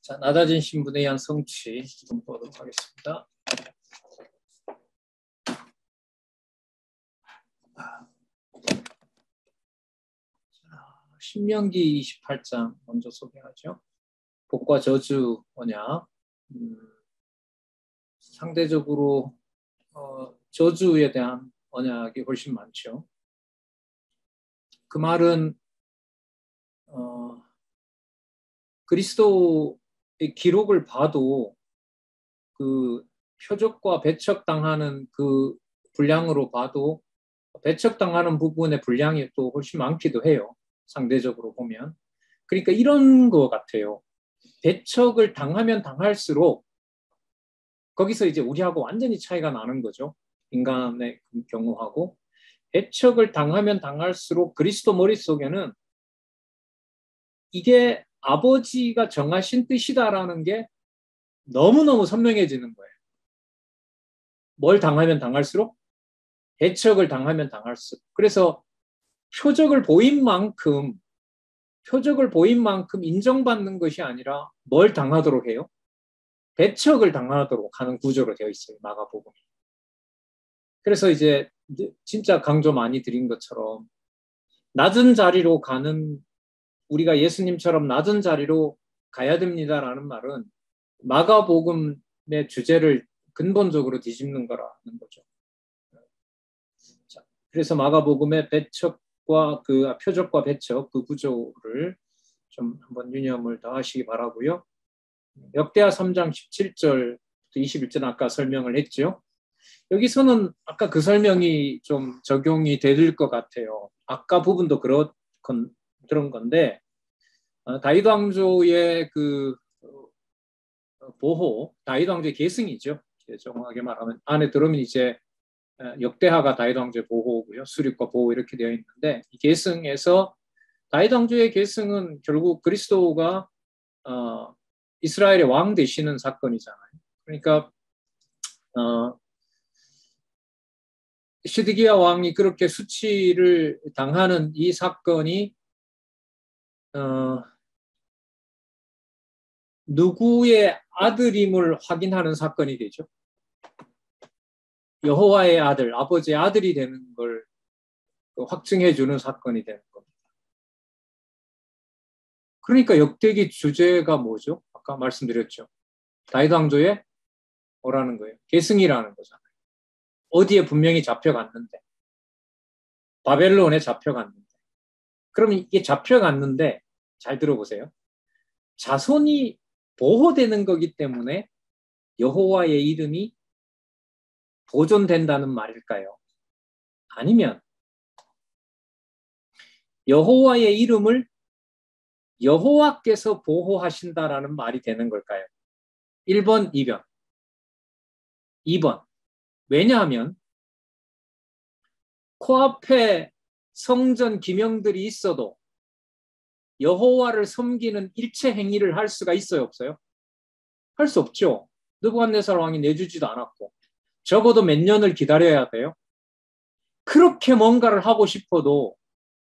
자, 낮아진 신분에 의한 성취 좀 보도록 하겠습니다. 신명기 28장 먼저 소개하죠. 복과 저주 언약. 상대적으로 저주에 대한 언약이 훨씬 많죠. 그 말은 그리스도의 기록을 봐도 그 표적과 배척당하는 그 분량으로 봐도 배척당하는 부분의 분량이 또 훨씬 많기도 해요. 상대적으로 보면. 그러니까 이런 것 같아요. 배척을 당하면 당할수록 거기서 이제 우리하고 완전히 차이가 나는 거죠. 인간의 경우하고. 배척을 당하면 당할수록 그리스도 머릿속에는 이게 아버지가 정하신 뜻이다라는 게 너무너무 선명해지는 거예요. 뭘 당하면 당할수록? 배척을 당하면 당할수록. 그래서 표적을 보인 만큼 인정받는 것이 아니라 뭘 당하도록 해요? 배척을 당하도록 하는 구조로 되어 있어요. 마가복음이. 그래서 이제 진짜 강조 많이 드린 것처럼 낮은 자리로 가는, 우리가 예수님처럼 낮은 자리로 가야 됩니다라는 말은 마가복음의 주제를 근본적으로 뒤집는 거라는 거죠. 자, 그래서 마가복음의 배척과 표적과 배척 그 구조를 좀 한번 유념을 더 하시기 바라고요. 역대하 3장 17절부터 21절 아까 설명을 했죠. 여기서는 아까 그 설명이 좀 적용이 될 것 같아요. 아까 부분도 그런 건데 다윗 왕조의 그 보호, 다윗 왕조의 계승이죠. 정확하게 말하면 안에 들어오면 이제 역대하가 다윗 왕조의 보호고요. 수립과 보호 이렇게 되어 있는데 이 계승에서 다윗 왕조의 계승은 결국 그리스도가 이스라엘의 왕 되시는 사건이잖아요. 그러니까 시드기야 왕이 그렇게 수치를 당하는 이 사건이 누구의 아들임을 확인하는 사건이 되죠. 여호와의 아들, 아버지의 아들이 되는 걸 확증해 주는 사건이 되는 겁니다. 그러니까 역대기 주제가 뭐죠? 아까 말씀드렸죠. 다윗 왕조의 뭐라는 거예요? 계승이라는 거잖아요. 어디에 분명히 잡혀갔는데, 바벨론에 잡혀갔는데. 그럼 이게 잡혀갔는데 잘 들어보세요. 자손이 보호되는 거기 때문에 여호와의 이름이 보존된다는 말일까요? 아니면 여호와의 이름을 여호와께서 보호하신다라는 말이 되는 걸까요? 1번, 2번. 2번. 왜냐하면 코앞에 성전 기명들이 있어도 여호와를 섬기는 일체 행위를 할 수가 있어요, 없어요? 할 수 없죠. 느부갓네살 왕이 내주지도 않았고 적어도 몇 년을 기다려야 돼요. 그렇게 뭔가를 하고 싶어도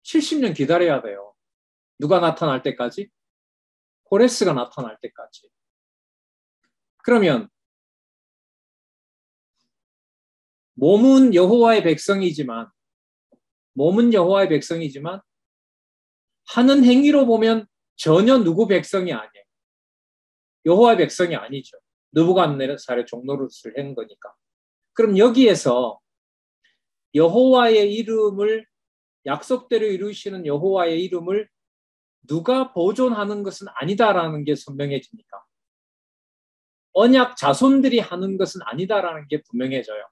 70년 기다려야 돼요. 누가 나타날 때까지? 호레스가 나타날 때까지. 그러면 몸은 여호와의 백성이지만 하는 행위로 보면 전혀 누구 백성이 아니에요. 여호와의 백성이 아니죠. 느부갓네살의 종노릇을 한 거니까. 그럼 여기에서 여호와의 이름을 약속대로 이루시는 여호와의 이름을 누가 보존하는 것은 아니다라는 게 선명해집니까? 언약 자손들이 하는 것은 아니다라는 게 분명해져요.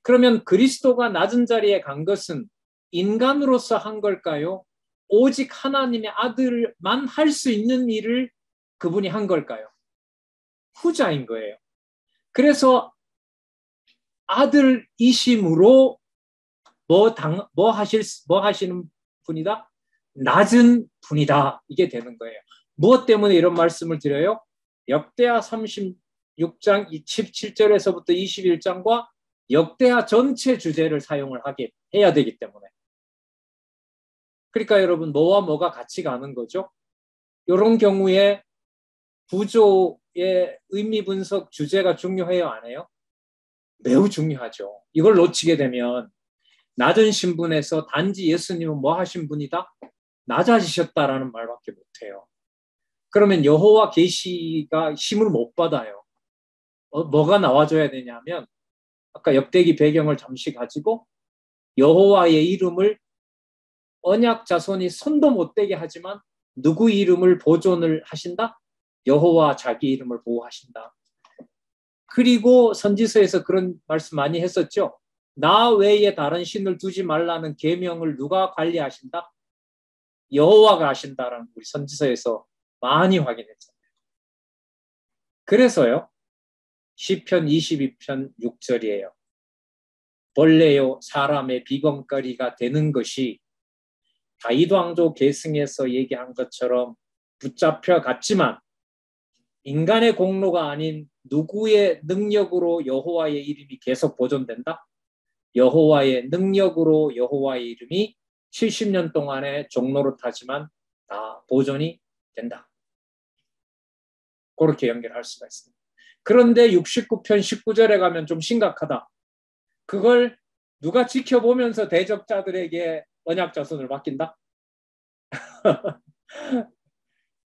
그러면 그리스도가 낮은 자리에 간 것은 인간으로서 한 걸까요? 오직 하나님의 아들만 할 수 있는 일을 그분이 한 걸까요? 후자인 거예요. 그래서 아들이심으로 뭐 하시는 분이다? 낮은 분이다. 이게 되는 거예요. 무엇 때문에 이런 말씀을 드려요? 역대하 36장 17절에서부터 21장과 역대하 전체 주제를 사용을 해야 되기 때문에. 그러니까 여러분 뭐와 뭐가 같이 가는 거죠? 이런 경우에 구조의 의미 분석 주제가 중요해요, 안 해요? 매우 중요하죠. 이걸 놓치게 되면 낮은 신분에서 단지 예수님은 뭐 하신 분이다? 낮아지셨다라는 말밖에 못해요. 그러면 여호와 계시가 힘을 못 받아요. 뭐가 나와줘야 되냐면 아까 역대기 배경을 잠시 가지고 여호와의 이름을 언약 자손이 손도 못 대게 하지만 누구 이름을 보존을 하신다? 여호와 자기 이름을 보호하신다. 그리고 선지서에서 그런 말씀 많이 했었죠. 나 외에 다른 신을 두지 말라는 계명을 누가 관리하신다? 여호와가 하신다라는 우리 선지서에서 많이 확인했잖아요. 그래서요. 시편 22편 6절이에요. 본래요 사람의 비방거리가 되는 것이 다윗 왕조 계승에서 얘기한 것처럼 붙잡혀 갔지만 인간의 공로가 아닌 누구의 능력으로 여호와의 이름이 계속 보존된다? 여호와의 능력으로 여호와의 이름이 70년 동안에 종노릇하지만 다 보존이 된다. 그렇게 연결할 수가 있습니다. 그런데 69편 19절에 가면 좀 심각하다. 그걸 누가 지켜보면서 대적자들에게 언약 자손을 맡긴다?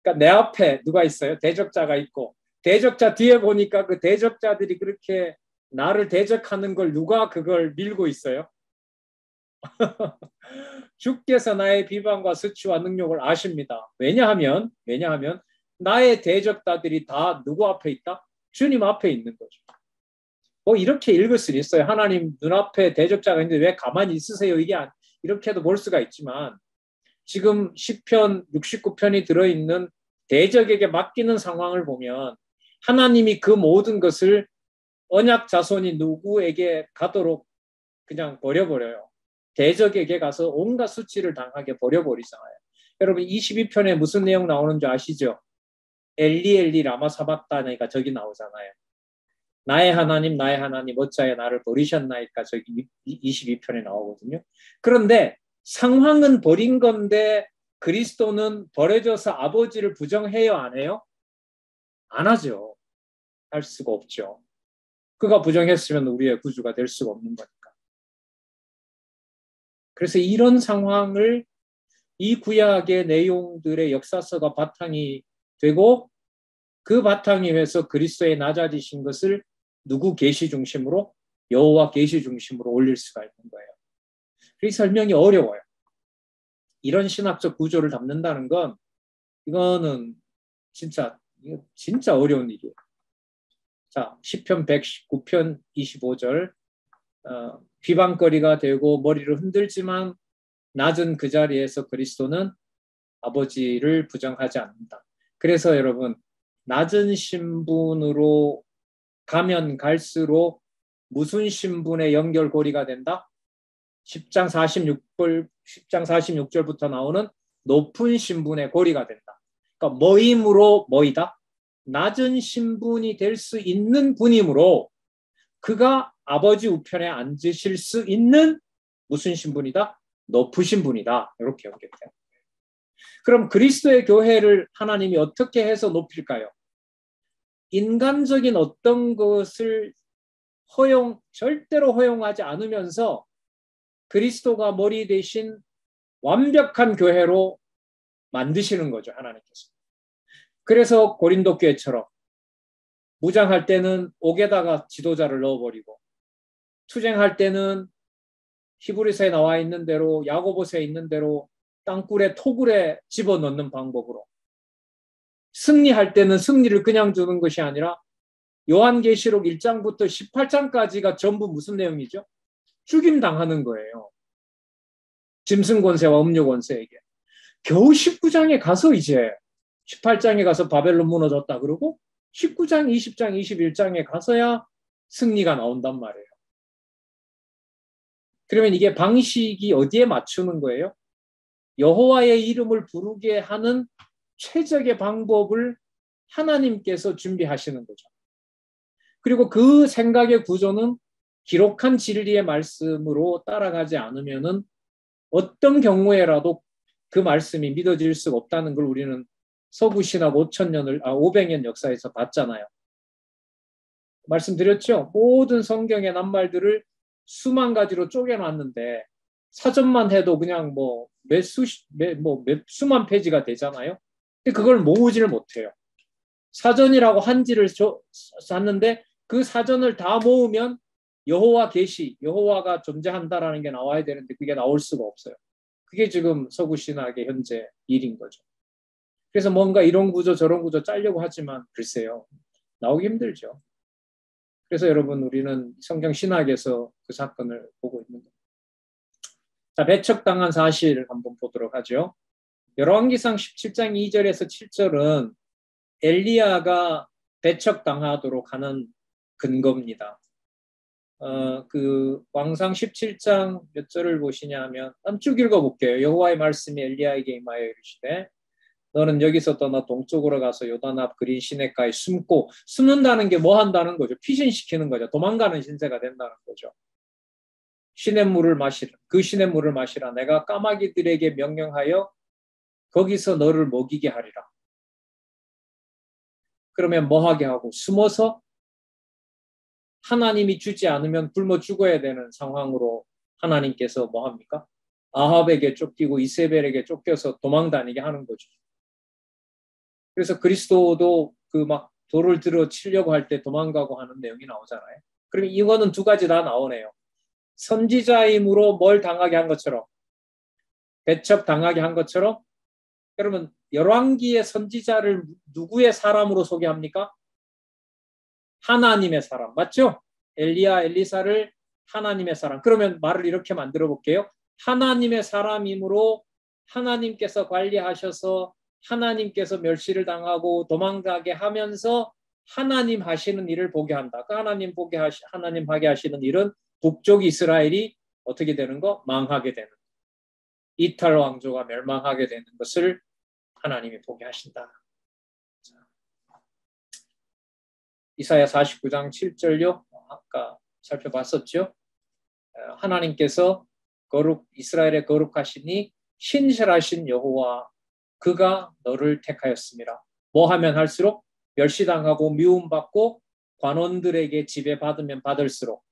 그러니까 내 앞에 누가 있어요? 대적자가 있고 대적자 뒤에 보니까 그 대적자들이 그렇게 나를 대적하는 걸 누가 그걸 밀고 있어요? 주께서 나의 비방과 수치와 능력을 아십니다. 왜냐하면 나의 대적자들이 다 누구 앞에 있다? 주님 앞에 있는 거죠. 뭐 이렇게 읽을 수 있어요. 하나님 눈앞에 대적자가 있는데 왜 가만히 있으세요? 이게 이렇게도 볼 수가 있지만 지금 시편 69편이 들어있는 대적에게 맡기는 상황을 보면 하나님이 그 모든 것을 언약 자손이 누구에게 가도록 그냥 버려버려요. 대적에게 가서 온갖 수치를 당하게 버려버리잖아요. 여러분 22편에 무슨 내용 나오는지 아시죠? 엘리 엘리 라마 사박다니가 저기 나오잖아요. 나의 하나님 어찌하여 나를 버리셨나이까 저기 22편에 나오거든요. 그런데 상황은 버린 건데 그리스도는 버려져서 아버지를 부정해요, 안 해요? 안 하죠. 할 수가 없죠. 그가 부정했으면 우리의 구주가 될 수가 없는 거니까. 그래서 이런 상황을 이 구약의 내용들의 역사서가 바탕이 되고 그 바탕이 해서 그리스도의 낮아지신 것을 누구 계시 중심으로? 여호와 계시 중심으로 올릴 수가 있는 거예요. 그 설명이 어려워요. 이런 신학적 구조를 담는다는 건 이거는 진짜 어려운 일이에요. 자, 시편 119편 25절 비방거리가 되고 머리를 흔들지만 낮은 그 자리에서 그리스도는 아버지를 부정하지 않는다. 그래서 여러분 낮은 신분으로 가면 갈수록 무슨 신분의 연결고리가 된다? 10장 46절부터 나오는 높은 신분의 고리가 된다. 그러니까 뭐임으로 뭐이다? 낮은 신분이 될 수 있는 분이므로 그가 아버지 우편에 앉으실 수 있는 무슨 신분이다? 높으신 분이다. 이렇게 연결돼요. 그럼 그리스도의 교회를 하나님이 어떻게 해서 높일까요? 인간적인 어떤 것을 절대로 허용하지 않으면서 그리스도가 머리 대신 완벽한 교회로 만드시는 거죠, 하나님께서. 그래서 고린도 교회처럼 무장할 때는 옥에다가 지도자를 넣어버리고 투쟁할 때는 히브리서에 나와 있는 대로 야고보서에 있는 대로 땅굴에 토굴에 집어넣는 방법으로 승리할 때는 승리를 그냥 주는 것이 아니라 요한계시록 1장부터 18장까지가 전부 무슨 내용이죠? 죽임 당하는 거예요. 짐승 권세와 음료 권세에게. 겨우 19장에 가서 이제 18장에 가서 바벨론 무너졌다 그러고 19장, 20장, 21장에 가서야 승리가 나온단 말이에요. 그러면 이게 방식이 어디에 맞추는 거예요? 여호와의 이름을 부르게 하는 최적의 방법을 하나님께서 준비하시는 거죠. 그리고 그 생각의 구조는 기록한 진리의 말씀으로 따라가지 않으면은 어떤 경우에라도 그 말씀이 믿어질 수가 없다는 걸 우리는 서구 신학 500년 역사에서 봤잖아요. 말씀드렸죠? 모든 성경의 낱말들을 수만 가지로 쪼개놨는데 사전만 해도 그냥 뭐 몇 수만 페이지가 되잖아요. 근데 그걸 모으지를 못해요. 사전이라고 한지를 샀는데 그 사전을 다 모으면 여호와 계시, 여호와가 존재한다라는 게 나와야 되는데 그게 나올 수가 없어요. 그게 지금 서구 신학의 현재 일인 거죠. 그래서 뭔가 이런 구조 저런 구조 짜려고 하지만 글쎄요. 나오기 힘들죠. 그래서 여러분 우리는 성경 신학에서 그 사건을 보고 있는 겁니다. 자, 배척당한 사실을 한번 보도록 하죠. 열왕기상 17장 2절에서 7절은 엘리야가 배척당하도록 하는 근거입니다. 그 왕상 17장 몇 절을 보시냐 하면 쭉 읽어볼게요. 여호와의 말씀이 엘리야에게 임하여 이르시되 너는 여기서 떠나 동쪽으로 가서 요단 앞 그린 시냇가에 숨는다는 게 뭐 한다는 거죠? 피신시키는 거죠. 도망가는 신세가 된다는 거죠. 시냇물을 마시라. 그 시냇물을 마시라. 내가 까마귀들에게 명령하여 거기서 너를 먹이게 하리라. 그러면 뭐 하게 하고 숨어서 하나님이 주지 않으면 굶어 죽어야 되는 상황으로 하나님께서 뭐 합니까? 아합에게 쫓기고 이세벨에게 쫓겨서 도망다니게 하는 거죠. 그래서 그리스도도 그 막 돌을 들어 치려고 할 때 도망가고 하는 내용이 나오잖아요. 그럼 이거는 두 가지 다 나오네요. 선지자임으로 뭘 당하게 한 것처럼 배척 당하게 한 것처럼 그러면 열왕기의 선지자를 누구의 사람으로 소개합니까? 하나님의 사람. 맞죠? 엘리야, 엘리사를 하나님의 사람. 그러면 말을 이렇게 만들어 볼게요. 하나님의 사람이므로 하나님께서 관리하셔서 하나님께서 멸시를 당하고 도망가게 하면서 하나님 하시는 일을 보게 한다. 그 하나님 하게 하시는 일은 북쪽 이스라엘이 어떻게 되는 거? 망하게 되는. 이탈 왕조가 멸망하게 되는 것을 하나님이 보게 하신다. 이사야 49장 7절요. 아까 살펴봤었죠. 하나님께서 이스라엘의 거룩하시니 신실하신 여호와 그가 너를 택하였습니다. 뭐 하면 할수록 멸시당하고 미움받고 관원들에게 지배받으면 받을수록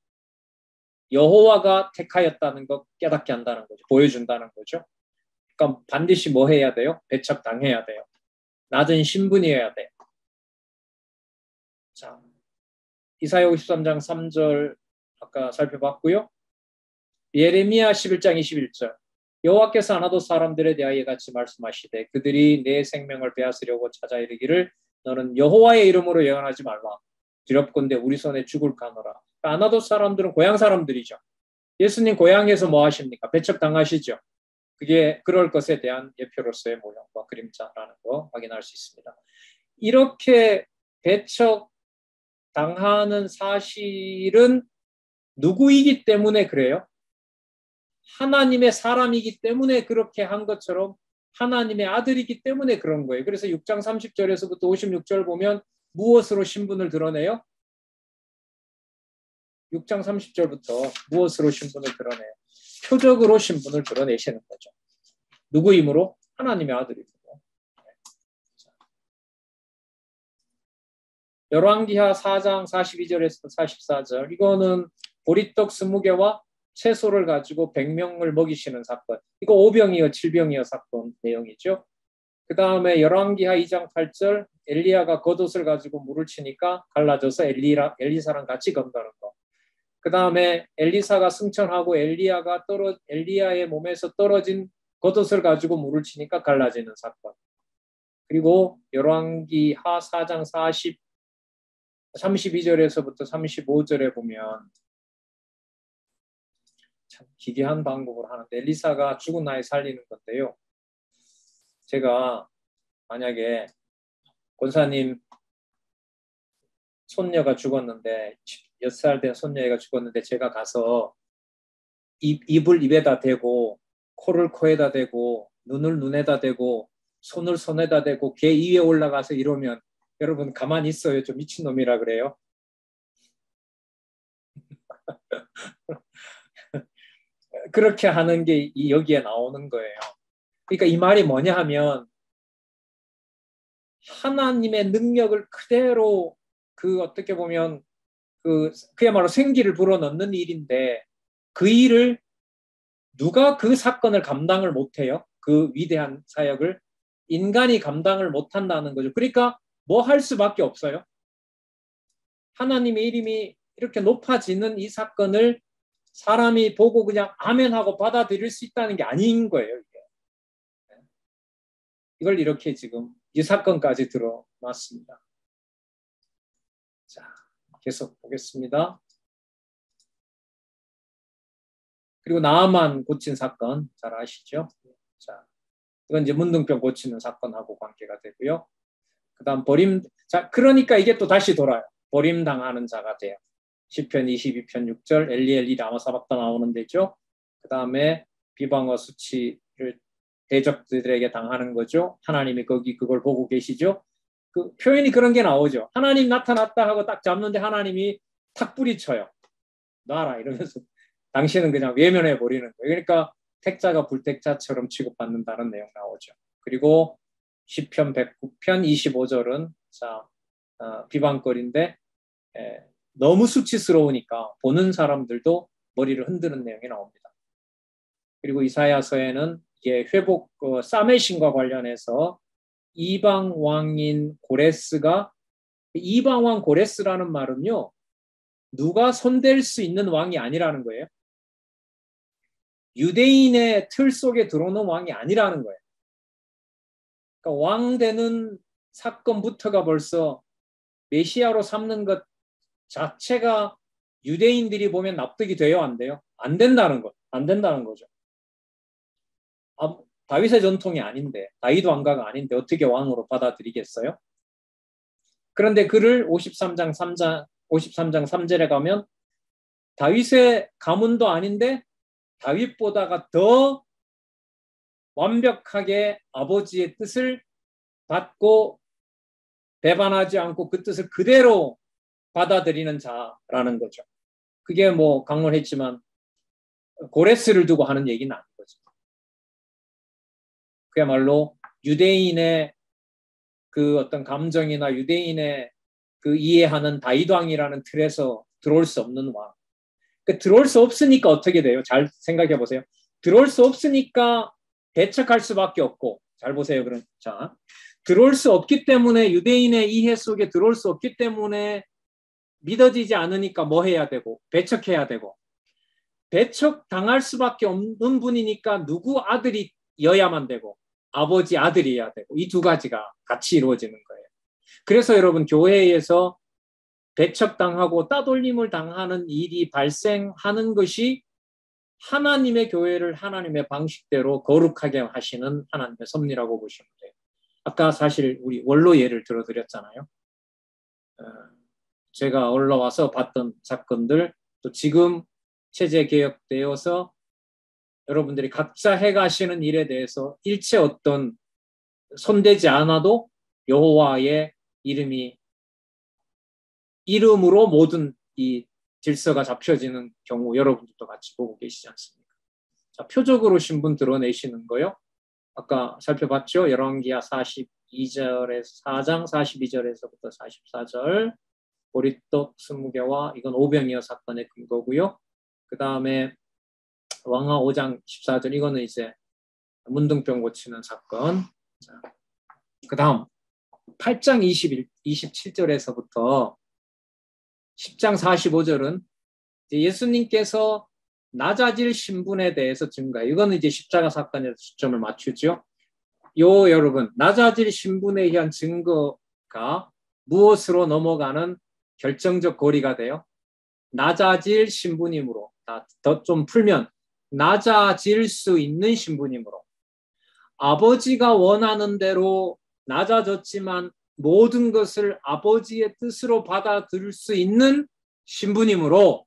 여호와가 택하였다는 것 깨닫게 한다는 거죠. 보여준다는 거죠. 그러니까 반드시 뭐 해야 돼요? 배척당해야 돼요. 낮은 신분이어야 돼요. 자, 이사야 53장 3절 아까 살펴봤고요. 예레미야 11장 21절 여호와께서 아나도 사람들에 대하여 같이 말씀하시되 그들이 내 생명을 빼앗으려고 찾아 이르기를 너는 여호와의 이름으로 예언하지 말라. 두렵건대 우리 손에 죽을 까노라. 아나도 사람들은 고향 사람들이죠. 예수님 고향에서 뭐 하십니까? 배척당하시죠. 그게 그럴 것에 대한 예표로서의 모형과 그림자라는 거 확인할 수 있습니다. 이렇게 배척당하는 사실은 누구이기 때문에 그래요? 하나님의 사람이기 때문에 그렇게 한 것처럼 하나님의 아들이기 때문에 그런 거예요. 그래서 6장 30절에서부터 56절 보면 무엇으로 신분을 드러내요? 6장 30절부터 무엇으로 신분을 드러내요? 표적으로 신분을 드러내시는 거죠. 누구이므로? 하나님의 아들이므로. 열왕기하 4장 42절에서 44절 이거는 보리떡 20개와 채소를 가지고 100명을 먹이시는 사건. 이거 5병이요 7병이요 사건 내용이죠. 그 다음에 열왕기하 2장 8절 엘리야가 겉옷을 가지고 물을 치니까 갈라져서 엘리사랑 같이 건다는 거. 그 다음에 엘리사가 승천하고 엘리야의 몸에서 떨어진 겉옷을 가지고 물을 치니까 갈라지는 사건. 그리고 열왕기하 4장 32절에서부터 35절에 보면 참 기괴한 방법으로 하는데 엘리사가 죽은 아이 살리는 건데요. 제가 만약에 권사님 손녀가 죽었는데 6살 된 손녀가 죽었는데 제가 가서 입을 입에다 대고 코를 코에다 대고 눈을 눈에다 대고 손을 손에다 대고 개 위에 올라가서 이러면 여러분 가만히 있어요? 좀 미친놈이라 그래요? 그렇게 하는 게 여기에 나오는 거예요. 그러니까 이 말이 뭐냐 하면 하나님의 능력을 그대로 그 어떻게 보면 그야말로 생기를 불어넣는 일인데 그 일을 누가 그 사건을 감당을 못해요? 그 위대한 사역을 인간이 감당을 못한다는 거죠. 그러니까 뭐 할 수밖에 없어요. 하나님의 이름이 이렇게 높아지는 이 사건을 사람이 보고 그냥 아멘하고 받아들일 수 있다는 게 아닌 거예요. 이게. 이걸 이렇게 지금 이 사건까지 들어놨습니다. 자, 계속 보겠습니다. 그리고 나아만 고친 사건 잘 아시죠? 자, 이건 이제 문둥병 고치는 사건하고 관계가 되고요. 그 다음 자, 그러니까 이게 또 다시 돌아요. 버림당하는 자가 돼요. 시편 22편 6절 엘리엘리 라마사박다 나오는 데죠. 그 다음에 비방과 수치를 대적들에게 당하는 거죠. 하나님이 거기 그걸 보고 계시죠. 그 표현이 그런 게 나오죠. 하나님 나타났다 하고 딱 잡는데 하나님이 탁 뿌리쳐요. 놔라 이러면서 당신은 그냥 외면해 버리는 거예요. 그러니까 택자가 불택자처럼 취급받는다는 내용 나오죠. 그리고 시편 109편 25절은 자 비방거리인데 너무 수치스러우니까 보는 사람들도 머리를 흔드는 내용이 나옵니다. 그리고 이사야서에는 이게 회복 사메신과 관련해서 이방 왕인 고레스가 이방 왕 고레스라는 말은요. 누가 손댈 수 있는 왕이 아니라는 거예요. 유대인의 틀 속에 들어오는 왕이 아니라는 거예요. 그러니까 왕 되는 사건부터가 벌써 메시아로 삼는 것 자체가 유대인들이 보면 납득이 돼요, 안 돼요? 안 된다는 것, 안 된다는 거죠. 다윗의 전통이 아닌데, 다윗 왕가가 아닌데 어떻게 왕으로 받아들이겠어요? 그런데 그를 53장 3절에 가면 다윗의 가문도 아닌데 다윗보다가 더 완벽하게 아버지의 뜻을 받고 배반하지 않고 그 뜻을 그대로 받아들이는 자라는 거죠. 그게 뭐 강론했지만 고레스를 두고 하는 얘기는 아닌 거죠. 그야말로 유대인의 그 어떤 감정이나 유대인의 그 이해하는 다윗 왕이라는 틀에서 들어올 수 없는 왕. 그 들어올 수 없으니까 어떻게 돼요? 잘 생각해 보세요. 들어올 수 없으니까 배척할 수밖에 없고, 잘 보세요. 그럼 자, 들어올 수 없기 때문에 유대인의 이해 속에 들어올 수 없기 때문에 믿어지지 않으니까 뭐 해야 되고 배척해야 되고 배척 당할 수밖에 없는 분이니까 누구 아들이여야만 되고 아버지 아들이어야 되고 이 두 가지가 같이 이루어지는 거예요. 그래서 여러분 교회에서 배척당하고 따돌림을 당하는 일이 발생하는 것이 하나님의 교회를 하나님의 방식대로 거룩하게 하시는 하나님의 섭리라고 보시면 돼요. 아까 사실 우리 원로 예를 들어드렸잖아요. 제가 올라와서 봤던 사건들 또 지금 체제 개혁되어서 여러분들이 각자 해가시는 일에 대해서 일체 어떤 손대지 않아도 여호와의 이름으로 모든 이 질서가 잡혀지는 경우 여러분들도 같이 보고 계시지 않습니까? 자, 표적으로 신분 드러내시는 거요. 아까 살펴봤죠? 열왕기하 42절에서 4장 42절에서부터 44절 보리떡 20개와 이건 오병이어 사건의 근거고요. 그 다음에 왕하 5장 14절 이거는 이제 문둥병 고치는 사건. 그 다음 8장 27절에서부터 10장 45절은 예수님께서 낮아질 신분에 대해서 증가해요. 이거는 이제 십자가 사건에서 초점을 맞추죠. 여러분 낮아질 신분에 의한 증거가 무엇으로 넘어가는 결정적 고리가 돼요? 낮아질 신분이므로. 더 좀 풀면 낮아질 수 있는 신분이므로. 아버지가 원하는 대로 낮아졌지만 모든 것을 아버지의 뜻으로 받아들일 수 있는 신분이므로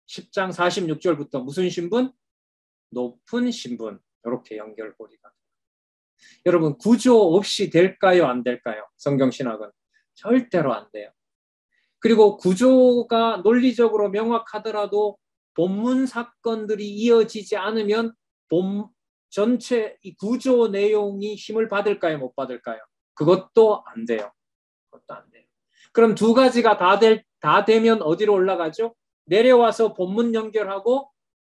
10장 46절부터 무슨 신분? 높은 신분. 이렇게 연결고리가. 여러분 구조 없이 될까요? 안 될까요? 성경신학은 절대로 안 돼요. 그리고 구조가 논리적으로 명확하더라도 본문 사건들이 이어지지 않으면 전체 이 구조 내용이 힘을 받을까요? 못 받을까요? 그것도 안 돼요. 그것도 안 돼요. 그럼 두 가지가 다 되면 어디로 올라가죠? 내려와서 본문 연결하고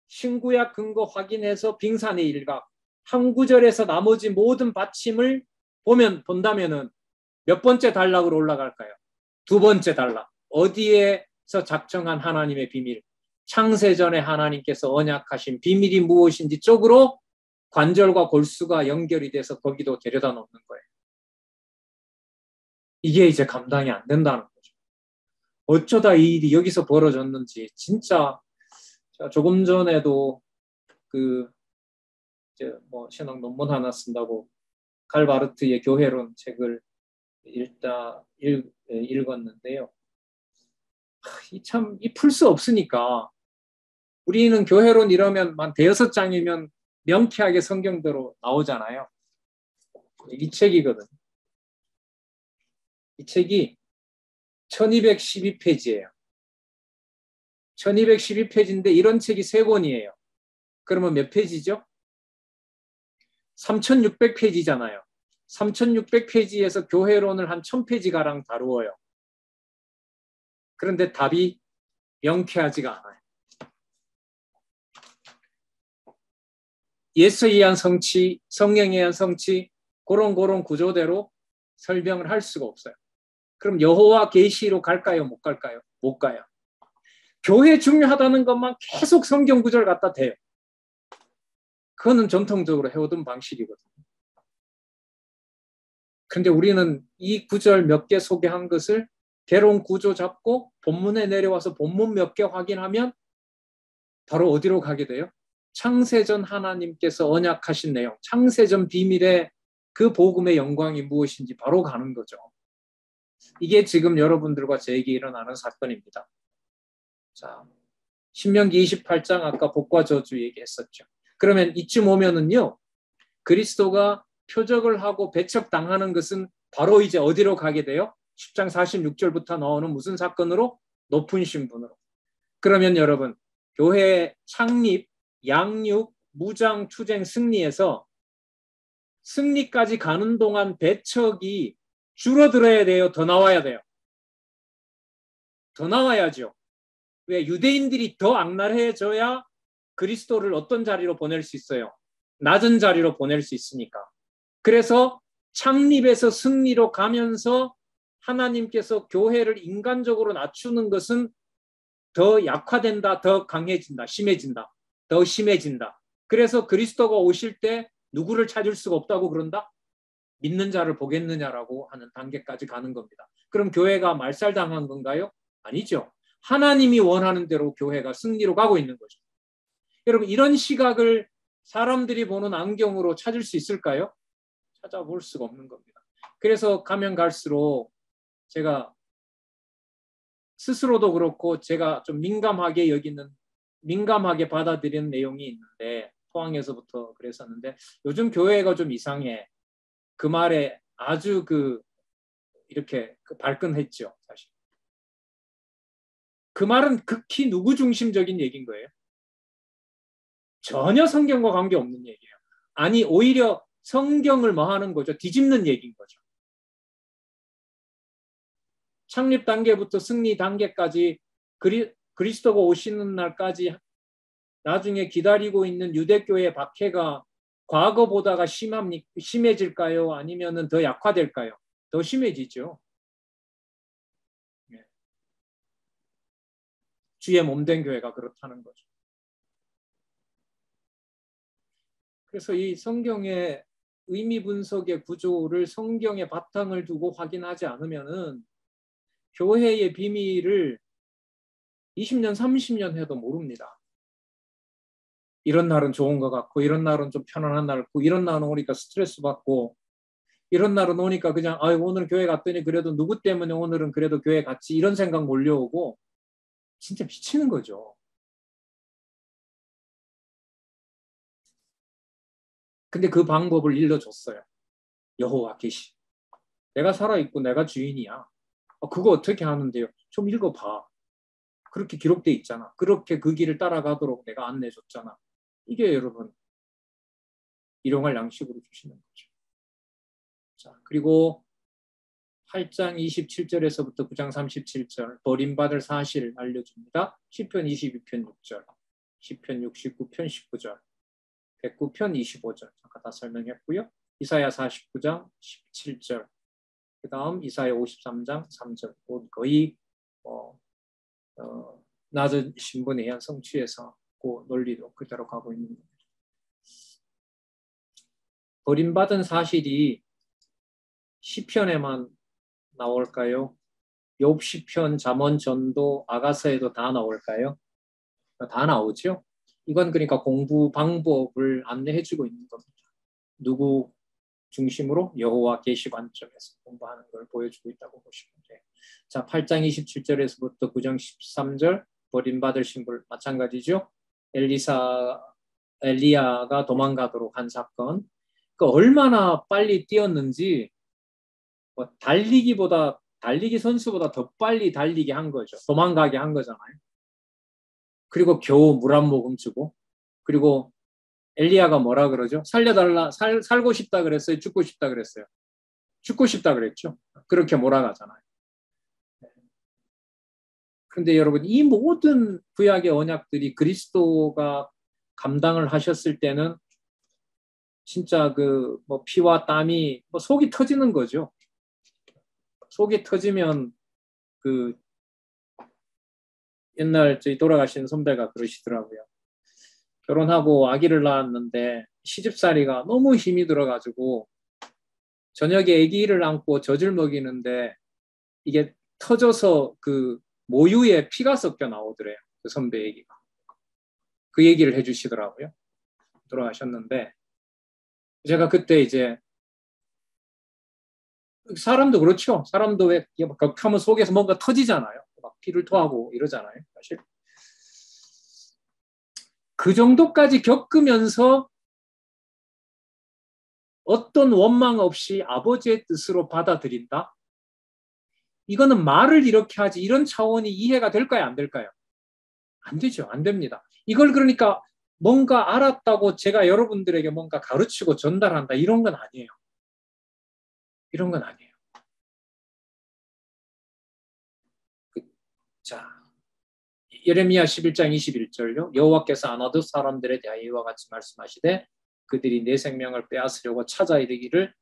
신구약 근거 확인해서 빙산의 일각 한 구절에서 나머지 모든 받침을 본다면은 몇 번째 단락으로 올라갈까요? 두 번째 단락. 어디에서 작정한 하나님의 비밀, 창세전에 하나님께서 언약하신 비밀이 무엇인지 쪽으로 관절과 골수가 연결이 돼서 거기도 데려다 놓는 거예요. 이게 이제 감당이 안 된다는 거죠. 어쩌다 이 일이 여기서 벌어졌는지 진짜 조금 전에도 신학 논문 하나 쓴다고 갈바르트의 교회론 책을 읽었는데요. 이 풀 수 없으니까 우리는 교회론 이러면 만 대여섯 장이면 명쾌하게 성경대로 나오잖아요. 이 책이거든. 이 책이 1212페이지예요. 1212페이지인데 이런 책이 3권이에요. 그러면 몇 페이지죠? 3600페이지잖아요. 3600페이지에서 교회론을 한 1000페이지가량 다루어요. 그런데 답이 명쾌하지가 않아요. 예수에 의한 성취, 성령에 의한 성취, 그런 구조대로 설명을 할 수가 없어요. 그럼 여호와 계시로 갈까요? 못 갈까요? 못 가요. 교회 중요하다는 것만 계속 성경 구절 갖다 대요. 그거는 전통적으로 해오던 방식이거든요. 그런데 우리는 이 구절 몇 개 소개한 것을 개론 구조 잡고 본문에 내려와서 본문 몇 개 확인하면 바로 어디로 가게 돼요? 창세전 하나님께서 언약하신 내용, 창세전 비밀의 그 복음의 영광이 무엇인지 바로 가는 거죠. 이게 지금 여러분들과 저에게 일어나는 사건입니다. 자, 신명기 28장 아까 복과 저주 얘기했었죠. 그러면 이쯤 오면은요, 그리스도가 표적을 하고 배척당하는 것은 바로 이제 어디로 가게 돼요? 10장 46절부터 나오는 무슨 사건으로? 높은 신분으로. 그러면 여러분, 교회 창립, 양육, 무장, 투쟁, 승리에서 승리까지 가는 동안 배척이 줄어들어야 돼요? 더 나와야 돼요? 더 나와야죠. 왜? 유대인들이 더 악랄해져야 그리스도를 어떤 자리로 보낼 수 있어요? 낮은 자리로 보낼 수 있으니까. 그래서 창립에서 승리로 가면서 하나님께서 교회를 인간적으로 낮추는 것은 더 약화된다, 더 강해진다, 심해진다, 더 심해진다. 그래서 그리스도가 오실 때 누구를 찾을 수가 없다고 그런다? 믿는 자를 보겠느냐라고 하는 단계까지 가는 겁니다. 그럼 교회가 말살당한 건가요? 아니죠. 하나님이 원하는 대로 교회가 승리로 가고 있는 거죠. 여러분, 이런 시각을 사람들이 보는 안경으로 찾을 수 있을까요? 찾아볼 수가 없는 겁니다. 그래서 가면 갈수록 제가 스스로도 그렇고 제가 좀 민감하게 받아들이는 내용이 있는데, 포항에서부터 그랬었는데, 요즘 교회가 좀 이상해. 그 말에 아주 이렇게 발끈했죠, 사실. 그 말은 극히 누구 중심적인 얘기인 거예요? 전혀 성경과 관계없는 얘기예요. 아니, 오히려 성경을 뭐 하는 거죠? 뒤집는 얘기인 거죠. 창립 단계부터 승리 단계까지 그리스도가 오시는 날까지 나중에 기다리고 있는 유대교의 박해가 과거보다가 심해질까요? 아니면 더 약화될까요? 더 심해지죠. 주의 몸된 교회가 그렇다는 거죠. 그래서 이 성경의 의미 분석의 구조를 성경의 바탕을 두고 확인하지 않으면은 교회의 비밀을 20년, 30년 해도 모릅니다. 이런 날은 좋은 것 같고, 이런 날은 좀 편안한 날 같고, 이런 날은 오니까 스트레스 받고, 이런 날은 오니까 그냥 오늘 교회 갔더니 그래도 누구 때문에 오늘은 그래도 교회 갔지, 이런 생각 몰려오고 진짜 미치는 거죠. 근데 그 방법을 일러줬어요. 여호와 계시. 내가 살아있고 내가 주인이야. 그거 어떻게 하는데요? 좀 읽어봐. 그렇게 기록돼 있잖아. 그렇게 그 길을 따라가도록 내가 안내해줬잖아. 이게 여러분 일용할 양식으로 주시는 거죠. 자, 그리고 8장 27절에서부터 9장 37절 버림받을 사실 알려줍니다. 시편 22편 6절, 시편 69편 19절, 109편 25절 잠깐 다 설명했고요. 이사야 49장 17절, 그 다음 이사야 53장 3절 거의 낮은 신분에 의한 성취해서 그 논리도 그대로 가고 있는 겁니다. 버림받은 사실이 시편에만 나올까요? 욥 시편, 잠언, 전도, 아가서에도 다 나올까요? 다 나오죠. 이건 그러니까 공부 방법을 안내해주고 있는 겁니다. 누구 중심으로? 여호와 계시 관점에서 공부하는 걸 보여주고 있다고 보시면 돼요. 자, 8장 27절에서부터 9장 13절 버림받을 신분 마찬가지죠. 엘리야가 도망가도록 한 사건. 그 얼마나 빨리 뛰었는지 달리기 선수보다 더 빨리 달리게 한 거죠. 도망가게 한 거잖아요. 그리고 겨우 물 한 모금 주고, 그리고 엘리야가 뭐라 그러죠? 살려달라, 살고 싶다 그랬어요? 죽고 싶다 그랬어요? 죽고 싶다 그랬죠. 그렇게 몰아가잖아요. 그런데 여러분, 이 모든 구약의 언약들이 그리스도가 감당을 하셨을 때는 진짜 피와 땀이 속이 터지는 거죠. 속이 터지면 옛날 저희 돌아가신 선배가 그러시더라고요. 결혼하고 아기를 낳았는데 시집살이가 너무 힘이 들어가지고 저녁에 아기를 안고 젖을 먹이는데 이게 터져서 모유에 피가 섞여 나오더래요. 그 선배 얘기가. 그 얘기를 해주시더라고요. 돌아가셨는데 제가 그때 이제 사람도 그렇죠. 사람도 왜 하면 속에서 뭔가 터지잖아요. 막 피를 토하고 이러잖아요. 사실 그 정도까지 겪으면서 어떤 원망 없이 아버지의 뜻으로 받아들인다? 이거는 말을 이렇게 하지 이런 차원이 이해가 될까요? 안 될까요? 안 되죠. 안 됩니다. 이걸 그러니까 뭔가 알았다고 제가 여러분들에게 뭔가 가르치고 전달한다 이런 건 아니에요. 이런 건 아니에요. 자, 예레미야 11장 21절요. 여호와께서 안 얻을 사람들에 대하여 이와 같이 말씀하시되 그들이 내 생명을 빼앗으려고 찾아 이르기를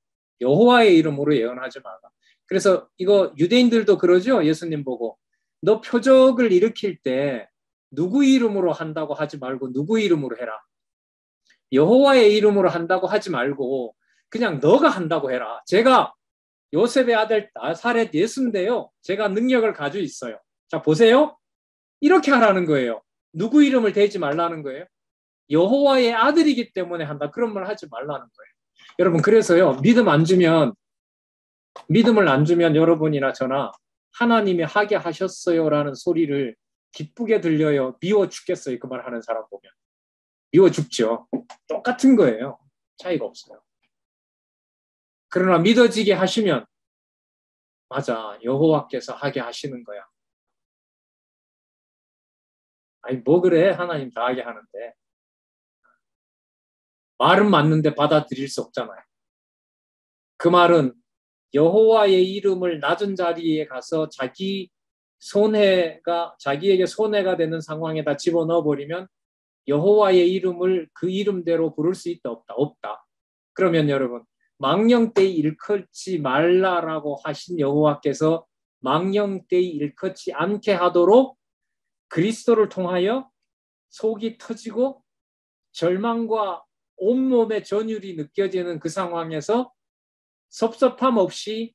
여호와의 이름으로 예언하지 마라. 그래서 이거 유대인들도 그러죠. 예수님 보고 너 표적을 일으킬 때 누구 이름으로 한다고 하지 말고 누구 이름으로 해라. 여호와의 이름으로 한다고 하지 말고 그냥 너가 한다고 해라. 제가 요셉의 아들 나사렛 예수인데요. 제가 능력을 가지고 있어요. 자 보세요. 이렇게 하라는 거예요. 누구 이름을 대지 말라는 거예요. 여호와의 아들이기 때문에 한다. 그런 말 하지 말라는 거예요. 여러분 그래서요. 믿음을 안 주면 여러분이나 저나 하나님이 하게 하셨어요라는 소리를 기쁘게 들려요. 미워 죽겠어요. 그 말 하는 사람 보면. 미워 죽죠. 똑같은 거예요. 차이가 없어요. 그러나 믿어지게 하시면 맞아. 여호와께서 하게 하시는 거야. 아니 뭐 그래. 하나님 다 하게 하는데. 말은 맞는데 받아들일 수 없잖아요. 그 말은 여호와의 이름을 낮은 자리에 가서 자기에게 손해가 되는 상황에다 집어넣어 버리면 여호와의 이름을 그 이름대로 부를 수 있다 없다? 없다. 그러면 여러분 망령되이 일컫지 말라라고 하신 여호와께서 망령되이 일컫지 않게 하도록 그리스도를 통하여 속이 터지고 절망과 온몸의 전율이 느껴지는 그 상황에서 섭섭함 없이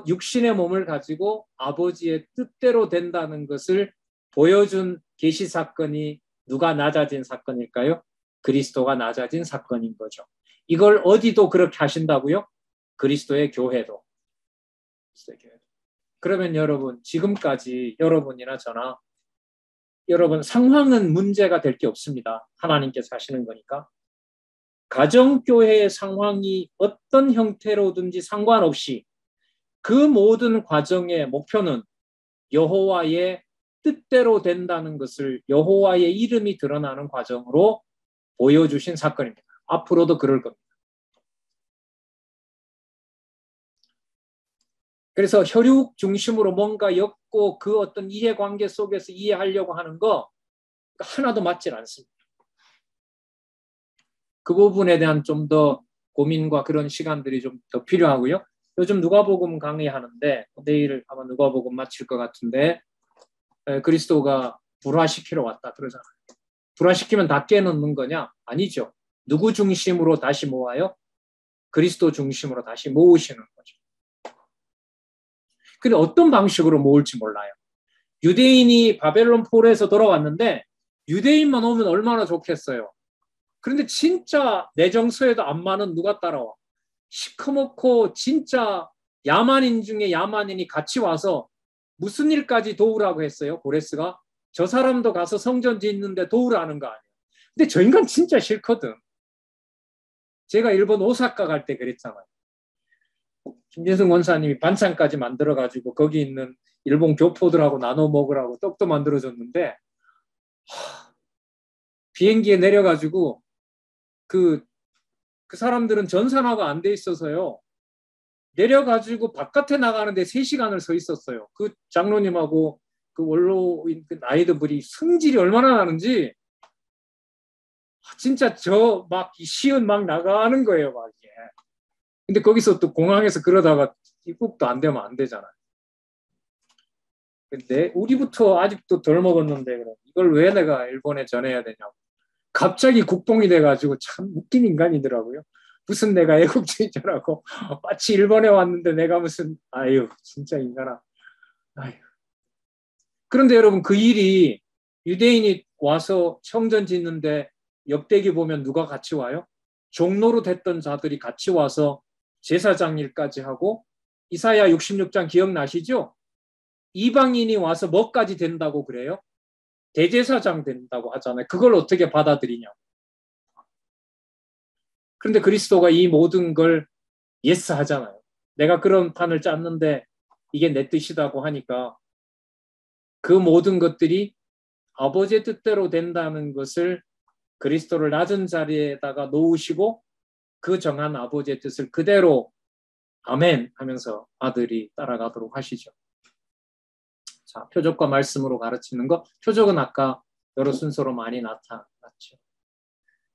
육신의 몸을 가지고 아버지의 뜻대로 된다는 것을 보여준 계시 사건이 누가 낮아진 사건일까요? 그리스도가 낮아진 사건인 거죠. 이걸 어디도 그렇게 하신다고요? 그리스도의 교회도. 그러면 여러분 지금까지 여러분이나 저나 여러분 상황은 문제가 될 게 없습니다. 하나님께서 하시는 거니까. 가정교회의 상황이 어떤 형태로든지 상관없이 그 모든 과정의 목표는 여호와의 뜻대로 된다는 것을 여호와의 이름이 드러나는 과정으로 보여주신 사건입니다. 앞으로도 그럴 겁니다. 그래서 혈육 중심으로 뭔가 엮고 그 어떤 이해관계 속에서 이해하려고 하는 거 하나도 맞질 않습니다. 그 부분에 대한 좀 더 고민과 그런 시간들이 좀 더 필요하고요. 요즘 누가복음 강의하는데 내일 아마 누가복음 마칠 것 같은데 그리스도가 불화시키러 왔다 그러잖아요. 불화시키면 다 깨놓는 거냐? 아니죠. 누구 중심으로 다시 모아요? 그리스도 중심으로 다시 모으시는 거죠. 근데 어떤 방식으로 모을지 몰라요. 유대인이 바벨론 포로에서 돌아왔는데 유대인만 오면 얼마나 좋겠어요. 그런데 진짜 내정서에도 안 많은 누가 따라와. 시커멓고 진짜 야만인 중에 야만인이 같이 와서 무슨 일까지 도우라고 했어요. 고레스가. 저 사람도 가서 성전 짓는데 도우라는 거 아니에요. 근데 저 인간 진짜 싫거든. 제가 일본 오사카 갈 때 그랬잖아요. 김진승 원사님이 반찬까지 만들어가지고 거기 있는 일본 교포들하고 나눠 먹으라고 떡도 만들어줬는데 비행기에 내려가지고 그 사람들은 전산화가 안 돼 있어서요. 내려가지고 바깥에 나가는데 3시간을 서 있었어요. 그 장로님하고 그 원로인 그 나이드분이 성질이 얼마나 나는지 진짜 저 막 시은 막 나가는 거예요. 막 이게. 근데 거기서 또 공항에서 그러다가 입국도 안 되면 안 되잖아요. 근데 우리부터 아직도 덜 먹었는데 이걸 왜 내가 일본에 전해야 되냐고. 갑자기 국뽕이 돼가지고 참 웃긴 인간이더라고요. 무슨 내가 애국주의자라고 마치 일본에 왔는데 내가 무슨 아유 진짜 인간아. 아유. 그런데 여러분 그 일이 유대인이 와서 성전 짓는데 역대기 보면 누가 같이 와요? 종로로 됐던 자들이 같이 와서 제사장 일까지 하고 이사야 66장 기억나시죠? 이방인이 와서 뭐까지 된다고 그래요? 대제사장 된다고 하잖아요. 그걸 어떻게 받아들이냐. 그런데 그리스도가 이 모든 걸 예스 하잖아요. 내가 그런 판을 짰는데 이게 내 뜻이라고 하니까 그 모든 것들이 아버지의 뜻대로 된다는 것을 그리스도를 낮은 자리에다가 놓으시고 그 정한 아버지의 뜻을 그대로 아멘 하면서 아들이 따라가도록 하시죠. 자, 표적과 말씀으로 가르치는 거. 표적은 아까 여러 순서로 많이 나타났죠.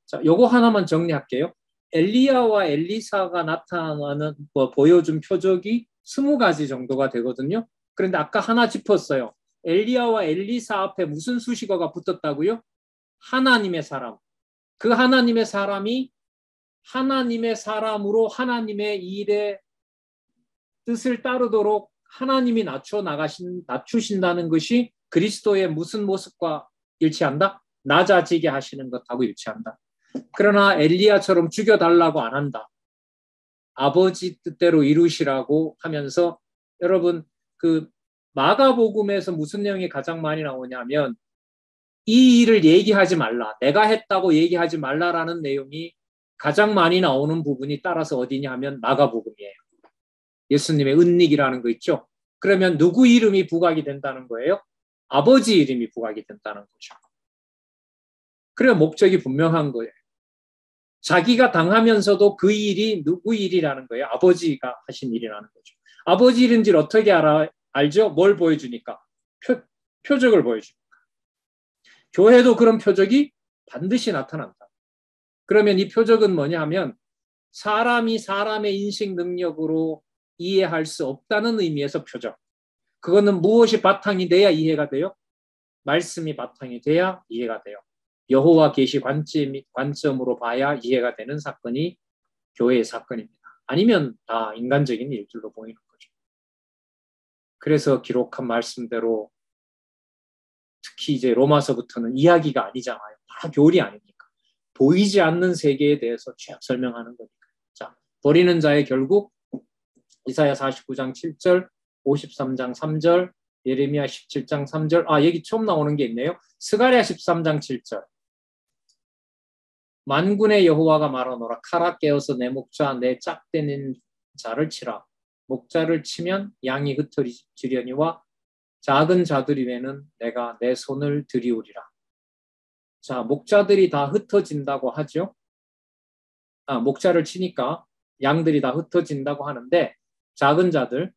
자, 요거 하나만 정리할게요. 엘리야와 엘리사가 나타나는 보여준 표적이 20가지 정도가 되거든요. 그런데 아까 하나 짚었어요. 엘리야와 엘리사 앞에 무슨 수식어가 붙었다고요? 하나님의 사람. 그 하나님의 사람이 하나님의 사람으로 하나님의 일에 뜻을 따르도록 하나님이 낮추신다는 것이 그리스도의 무슨 모습과 일치한다? 낮아지게 하시는 것하고 일치한다. 그러나 엘리야처럼 죽여달라고 안 한다. 아버지 뜻대로 이루시라고 하면서 여러분 그 마가복음에서 무슨 내용이 가장 많이 나오냐면 이 일을 얘기하지 말라. 내가 했다고 얘기하지 말라라는 내용이 가장 많이 나오는 부분이 따라서 어디냐 하면 마가복음이에요. 예수님의 은닉이라는 거 있죠. 그러면 누구 이름이 부각이 된다는 거예요? 아버지 이름이 부각이 된다는 거죠. 그래야 목적이 분명한 거예요. 자기가 당하면서도 그 일이 누구 일이라는 거예요? 아버지가 하신 일이라는 거죠. 아버지 일인지를 어떻게 알죠? 뭘 보여주니까? 표적을 보여주니까. 교회도 그런 표적이 반드시 나타난다. 그러면 이 표적은 뭐냐 하면 사람이 사람의 인식 능력으로 이해할 수 없다는 의미에서 표적. 그거는 무엇이 바탕이 돼야 이해가 돼요? 말씀이 바탕이 돼야 이해가 돼요. 여호와 계시 관점으로 봐야 이해가 되는 사건이 교회의 사건입니다. 아니면 다 인간적인 일들로 보이는 거죠. 그래서 기록한 말씀대로 특히 이제 로마서부터는 이야기가 아니잖아요. 다 교리 아닙니까? 보이지 않는 세계에 대해서 쭉 설명하는 거니까. 자, 버리는 자의 결국 이사야 49장 7절, 53장 3절, 예레미야 17장 3절. 아, 여기 처음 나오는 게 있네요. 스가랴 13장 7절. 만군의 여호와가 말하노라. 칼아 깨어서 내 목자 내 짝대는 자를 치라. 목자를 치면 양이 흩어지려니와 작은 자들이면은 내가 내 손을 들이우리라. 자, 목자들이 다 흩어진다고 하죠. 목자를 치니까 양들이 다 흩어진다고 하는데 작은 자들,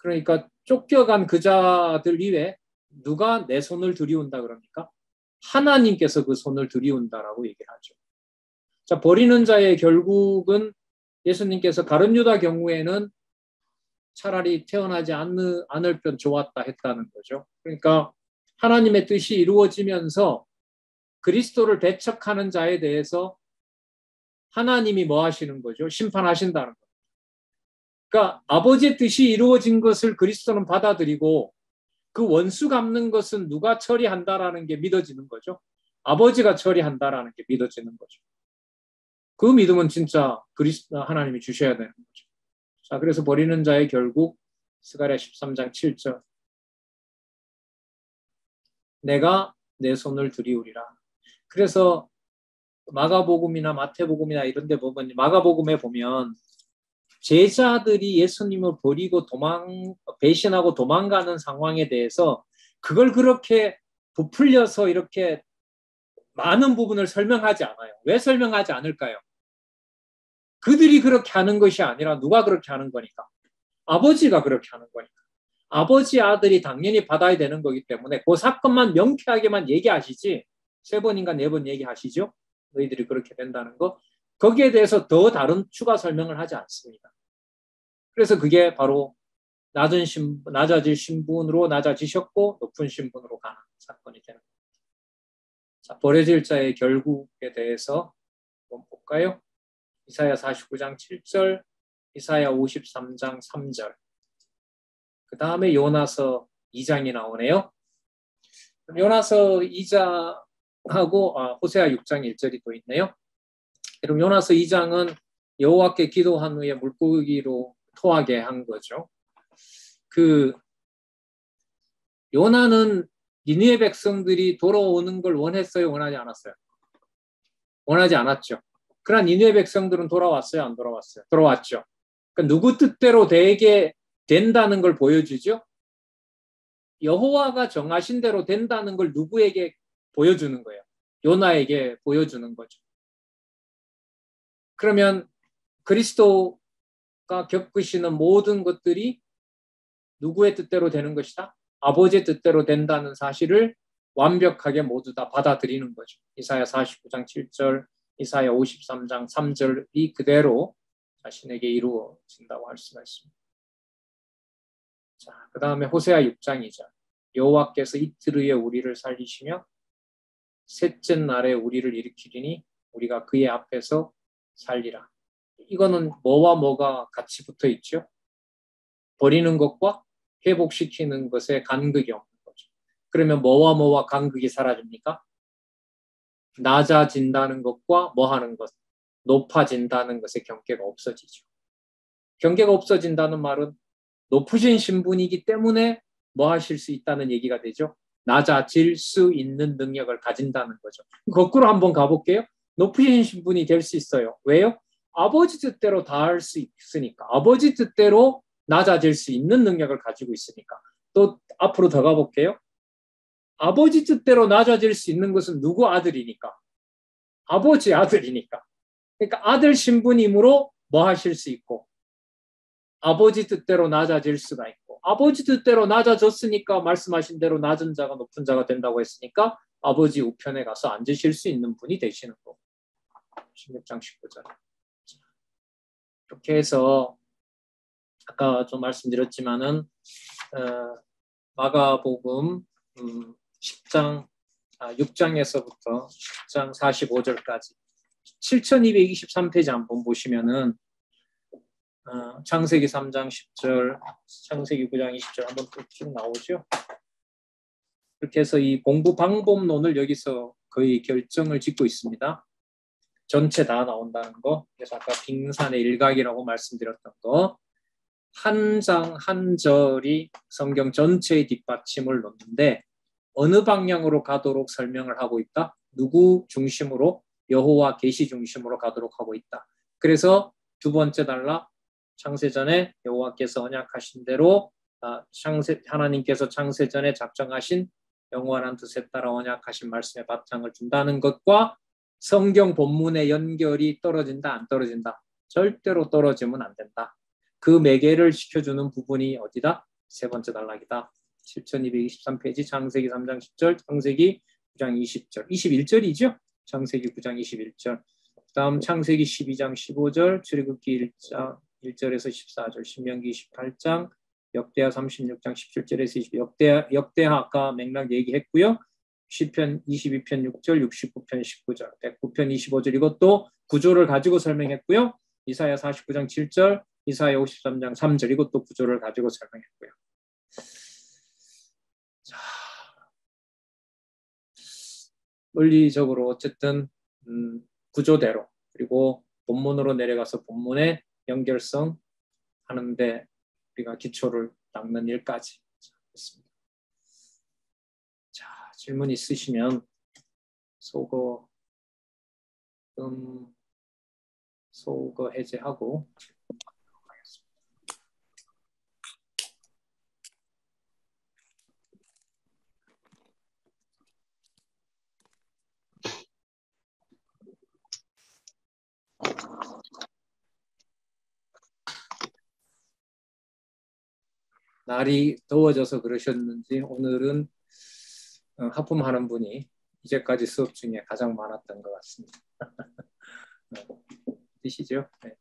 그러니까 쫓겨간 그 자들 위에 누가 내 손을 들이운다 그럽니까? 하나님께서 그 손을 들이운다라고 얘기를 하죠. 자, 버리는 자의 결국은 예수님께서 가룟 유다 경우에는 차라리 태어나지 않을 편 좋았다 했다는 거죠. 그러니까 하나님의 뜻이 이루어지면서 그리스도를 배척하는 자에 대해서 하나님이 뭐 하시는 거죠? 심판하신다는 거죠. 그러니까 아버지의 뜻이 이루어진 것을 그리스도는 받아들이고 그 원수 갚는 것은 누가 처리한다라는 게 믿어지는 거죠. 아버지가 처리한다라는 게 믿어지는 거죠. 그 믿음은 진짜 그리스도 하나님이 주셔야 되는 거죠. 자, 그래서 버리는 자의 결국 스가랴 13장 7절 내가 내 손을 들이우리라. 그래서 마가복음이나 마태복음이나 이런 데 보면 마가복음에 보면 제자들이 예수님을 버리고 배신하고 도망가는 상황에 대해서 그걸 그렇게 부풀려서 이렇게 많은 부분을 설명하지 않아요. 왜 설명하지 않을까요? 그들이 그렇게 하는 것이 아니라 누가 그렇게 하는 거니까. 아버지가 그렇게 하는 거니까. 아버지 아들이 당연히 받아야 되는 거기 때문에 그 사건만 명쾌하게만 얘기하시지 3번인가 4번 얘기하시죠. 너희들이 그렇게 된다는 거. 거기에 대해서 더 다른 추가 설명을 하지 않습니다. 그래서 그게 바로 낮아질 신분으로 낮아지셨고 높은 신분으로 가는 사건이 되는 겁니다. 자, 버려질 자의 결국에 대해서 한번 볼까요? 이사야 49장 7절, 이사야 53장 3절. 그 다음에 요나서 2장이 나오네요. 요나서 2장하고 호세아 6장 1절이 또 있네요. 그럼 요나서 2장은 여호와께 기도한 후에 물고기로 토하게 한 거죠. 요나는 니느웨 백성들이 돌아오는 걸 원했어요? 원하지 않았어요? 원하지 않았죠. 그러나 니느웨 백성들은 돌아왔어요? 안 돌아왔어요? 돌아왔죠. 그러니까 누구 뜻대로 되게 된다는 걸 보여주죠. 여호와가 정하신 대로 된다는 걸 누구에게 보여주는 거예요? 요나에게 보여주는 거죠. 그러면 그리스도가 겪으시는 모든 것들이 누구의 뜻대로 되는 것이다? 아버지의 뜻대로 된다는 사실을 완벽하게 모두 다 받아들이는 거죠. 이사야 49장 7절, 이사야 53장 3절이 그대로 자신에게 이루어진다고 할 수가 있습니다. 자, 그 다음에 호세아 6장 2절. 여호와께서 이틀 후에 우리를 살리시며 셋째 날에 우리를 일으키리니 우리가 그의 앞에서 살리라. 이거는 뭐와 뭐가 같이 붙어 있죠? 버리는 것과 회복시키는 것에 간극이 없는 거죠. 그러면 뭐와 뭐와 간극이 사라집니까? 낮아진다는 것과 뭐 하는 것, 높아진다는 것의 경계가 없어지죠. 경계가 없어진다는 말은 높으신 신분이기 때문에 뭐 하실 수 있다는 얘기가 되죠. 낮아질 수 있는 능력을 가진다는 거죠. 거꾸로 한번 가볼게요. 높으신 신분이 될 수 있어요. 왜요? 아버지 뜻대로 다 할 수 있으니까. 아버지 뜻대로 낮아질 수 있는 능력을 가지고 있으니까. 또 앞으로 더 가볼게요. 아버지 뜻대로 낮아질 수 있는 것은 누구 아들이니까? 아버지 아들이니까. 그러니까 아들 신분이므로 뭐 하실 수 있고 아버지 뜻대로 낮아질 수가 있고 아버지 뜻대로 낮아졌으니까 말씀하신 대로 낮은 자가 높은 자가 된다고 했으니까 아버지 우편에 가서 앉으실 수 있는 분이 되시는 거고 16장 19절 이렇게 해서 아까 좀 말씀드렸지만은 마가복음 6장에서부터 10장 45절까지 7223페이지 한번 보시면은 창세기 3장 10절, 창세기 9장 20절 한번 쭉 나오죠. 그렇게 해서 이 공부 방법론을 여기서 거의 결정을 짓고 있습니다. 전체 다 나온다는 거. 그래서 아까 빙산의 일각이라고 말씀드렸던 거. 한 장 한 절이 성경 전체의 뒷받침을 놓는데 어느 방향으로 가도록 설명을 하고 있다? 누구 중심으로? 여호와 계시 중심으로 가도록 하고 있다. 그래서 두 번째 단락 창세전에 여호와께서 언약하신 대로 하나님께서 창세전에 작정하신 영원한 뜻에 따라 언약하신 말씀의 바탕을 준다는 것과 성경 본문의 연결이 떨어진다 안 떨어진다? 절대로 떨어지면 안 된다. 그 매개를 시켜주는 부분이 어디다? 세 번째 단락이다. 7223페이지 창세기 3장 10절, 창세기 9장 20절, 21절이죠. 창세기 9장 21절. 다음 창세기 12장 15절, 출애굽기 1장 1절에서 14절, 신명기 28장, 역대하 36장 17절에서 20, 역대하 아까 맥락 얘기했고요. 시편 22편 6절, 69편 19절, 109편 25절 이것도 구조를 가지고 설명했고요. 이사야 49장 7절, 이사야 53장 3절 이것도 구조를 가지고 설명했고요. 자, 논리적으로 어쨌든 구조대로 그리고 본문으로 내려가서 본문의 연결성 하는데 우리가 기초를 닦는 일까지 했습니다. 자, 질문 있으시면 소거 해제하고 하겠습니다. 날이 더워져서 그러셨는지 오늘은 하품하는 분이 이제까지 수업 중에 가장 많았던 것 같습니다. 드시죠? 네.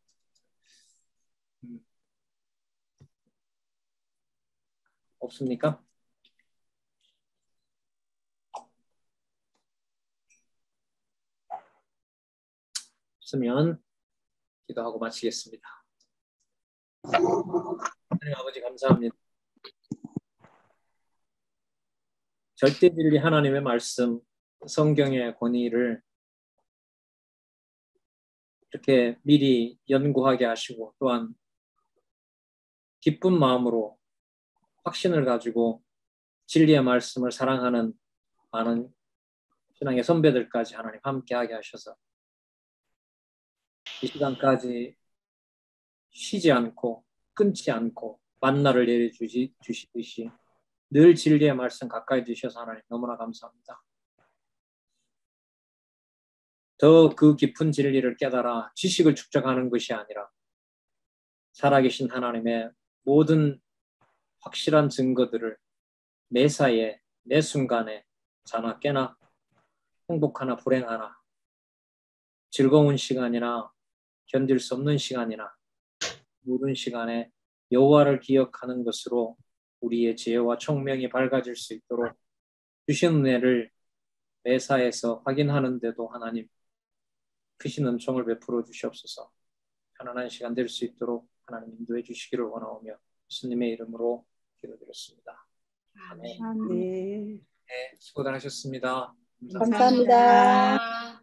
없습니까? 없으면 기도하고 마치겠습니다. 하나님 아버지 감사합니다. 절대진리 하나님의 말씀, 성경의 권위를 이렇게 미리 연구하게 하시고 또한 기쁜 마음으로 확신을 가지고 진리의 말씀을 사랑하는 많은 신앙의 선배들까지 하나님 함께하게 하셔서 이 시간까지 쉬지 않고 끊지 않고 만나를 내려주시듯이 늘 진리의 말씀 가까이 두셔서 하나님 너무나 감사합니다. 더 그 깊은 진리를 깨달아 지식을 축적하는 것이 아니라 살아계신 하나님의 모든 확실한 증거들을 매사에 매 순간에 자나 깨나 행복하나 불행하나 즐거운 시간이나 견딜 수 없는 시간이나 모든 시간에 여호와를 기억하는 것으로 우리의 지혜와 총명이 밝아질 수 있도록 주신 은혜를 매사에서 확인하는데도 하나님 크신 은총을 베풀어 주시옵소서. 편안한 시간 될 수 있도록 하나님 인도해 주시기를 원하오며 예수님의 이름으로 기도드렸습니다. 아멘. 네. 네, 수고 많으셨습니다. 감사합니다.